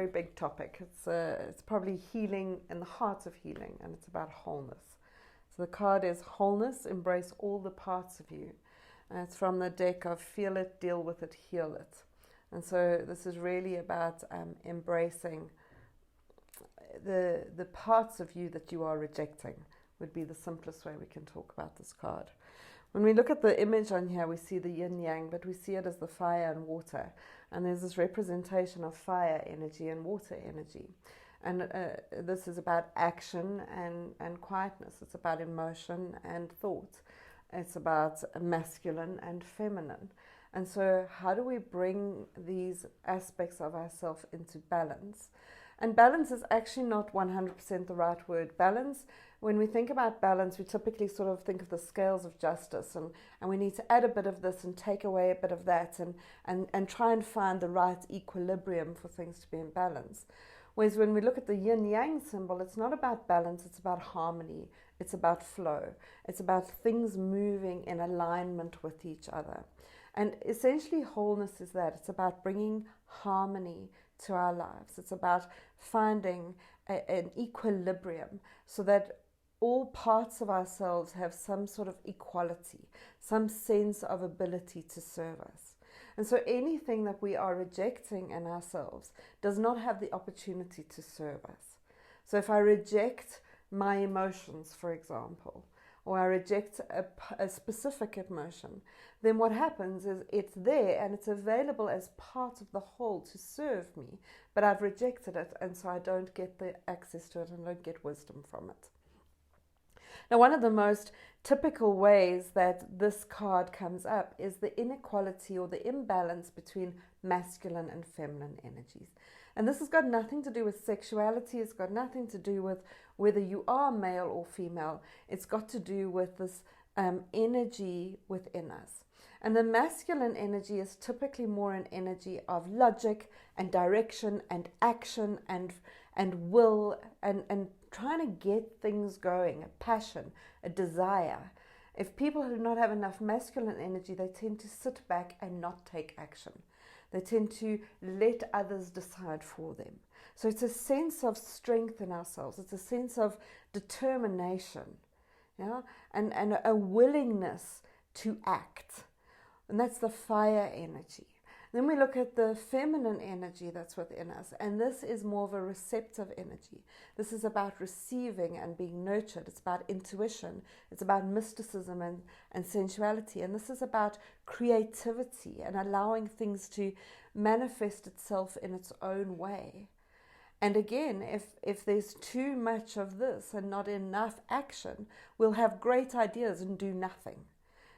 very big topic. It's probably healing in the heart of healing, and it's about wholeness. So the card is Wholeness, embrace all the parts of you. And it's from the deck of Feel It, Deal with It, Heal It. And so this is really about embracing the parts of you that you are rejecting, would be the simplest way we can talk about this card. When we look at the image on here, we see the yin-yang, but we see it as the fire and water. And there's this representation of fire energy and water energy. And this is about action and quietness. It's about emotion and thought. It's about masculine and feminine. And so how do we bring these aspects of ourselves into balance? And balance is actually not 100% the right word. Balance, when we think about balance, we typically sort of think of the scales of justice, and we need to add a bit of this and take away a bit of that, and try and find the right equilibrium for things to be in balance. Whereas when we look at the yin-yang symbol, it's not about balance, it's about harmony, it's about flow, it's about things moving in alignment with each other. And essentially wholeness is that. It's about bringing harmony to our lives. It's about finding an equilibrium so that all parts of ourselves have some sort of equality, some sense of ability to serve us. And so anything that we are rejecting in ourselves does not have the opportunity to serve us. So if I reject my emotions, for example, or I reject a specific emotion, then what happens is it's there and it's available as part of the whole to serve me, but I've rejected it, and so I don't get the access to it and don't get wisdom from it. Now, one of the most typical ways that this card comes up is the inequality or the imbalance between masculine and feminine energies. And this has got nothing to do with sexuality. It's got nothing to do with whether you are male or female. It's got to do with this energy within us. And the masculine energy is typically more an energy of logic and direction and action and will and trying to get things going, a passion, a desire. If people do not have enough masculine energy, they tend to sit back and not take action. They tend to let others decide for them. So it's a sense of strength in ourselves. It's a sense of determination, yeah, and a willingness to act. And that's the fire energy. Then we look at the feminine energy that's within us, and this is more of a receptive energy. This is about receiving and being nurtured. It's about intuition. It's about mysticism and sensuality. And this is about creativity and allowing things to manifest itself in its own way. And again, if there's too much of this and not enough action, we'll have great ideas and do nothing.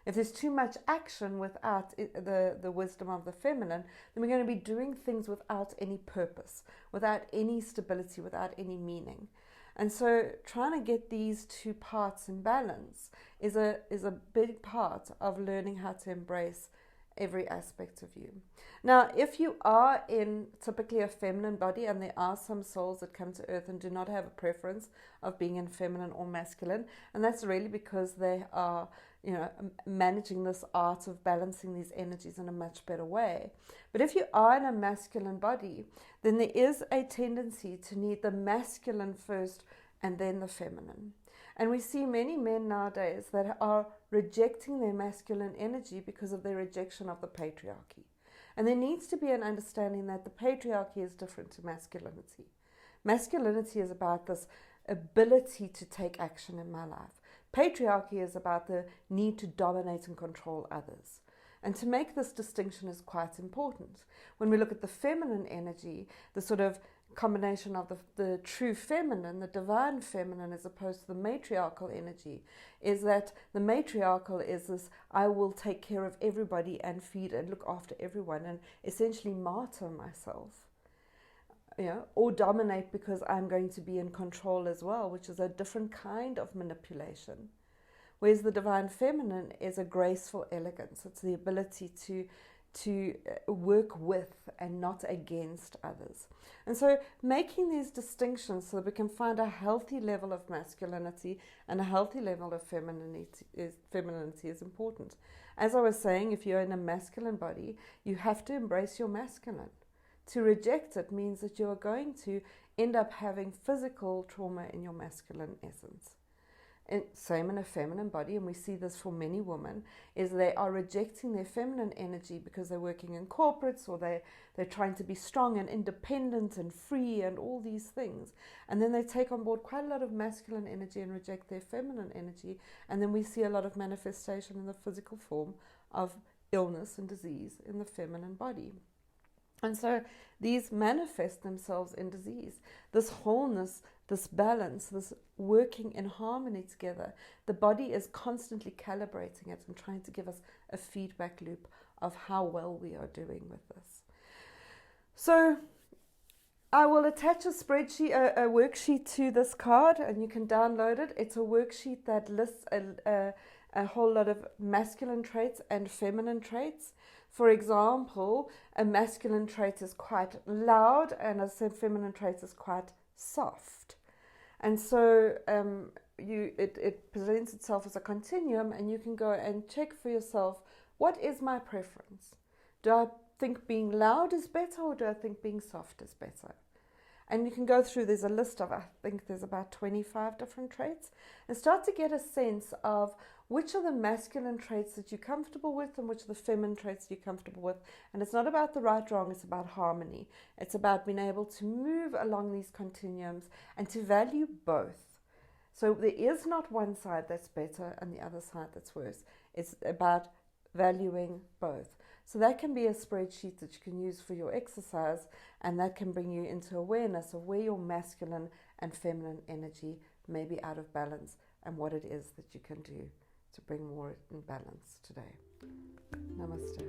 If there's too much action without the wisdom of the feminine, then we're going to be doing things without any purpose, without any stability, without any meaning. And so trying to get these two parts in balance is a big part of learning how to embrace every aspect of you. Now, if you are in typically a feminine body, and there are some souls that come to earth and do not have a preference of being in feminine or masculine, and that's really because they are managing this art of balancing these energies in a much better way. But if you are in a masculine body, then there is a tendency to need the masculine first and then the feminine. And we see many men nowadays that are rejecting their masculine energy because of their rejection of the patriarchy. And there needs to be an understanding that the patriarchy is different to masculinity. Masculinity is about this ability to take action in my life. Patriarchy is about the need to dominate and control others. And to make this distinction is quite important. When we look at the feminine energy, the sort of combination of the true feminine, the divine feminine, as opposed to the matriarchal energy, is that the matriarchal is this, I will take care of everybody and feed and look after everyone and essentially martyr myself. Or dominate because I'm going to be in control as well, which is a different kind of manipulation. Whereas the divine feminine is a graceful elegance. It's the ability to work with and not against others. And so making these distinctions so that we can find a healthy level of masculinity and a healthy level of femininity is important. As I was saying, if you're in a masculine body, you have to embrace your masculine. To reject it means that you are going to end up having physical trauma in your masculine essence. And same in a feminine body, and we see this for many women, is they are rejecting their feminine energy because they're working in corporates, or they're trying to be strong and independent and free and all these things. And then they take on board quite a lot of masculine energy and reject their feminine energy. And then we see a lot of manifestation in the physical form of illness and disease in the feminine body. And so these manifest themselves in disease. This wholeness, this balance, this working in harmony together, the body is constantly calibrating it and trying to give us a feedback loop of how well we are doing with this. So I will attach a spreadsheet, a worksheet to this card, and you can download it. It's a worksheet that lists a whole lot of masculine traits and feminine traits. For example, a masculine trait is quite loud and a feminine trait is quite soft. And so it presents itself as a continuum, and you can go and check for yourself, what is my preference? Do I think being loud is better, or do I think being soft is better? And you can go through, there's a list of, I think there's about 25 different traits, and start to get a sense of which are the masculine traits that you're comfortable with and which are the feminine traits you're comfortable with. And it's not about the right, wrong, it's about harmony. It's about being able to move along these continuums and to value both. So there is not one side that's better and the other side that's worse. It's about valuing both. So that can be a spreadsheet that you can use for your exercise, and that can bring you into awareness of where your masculine and feminine energy may be out of balance and what it is that you can do to bring more in balance today. Namaste.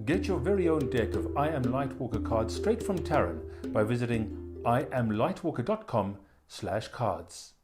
Get your very own deck of I Am Lightworker cards straight from Taryn by visiting IamLightworker.com/cards.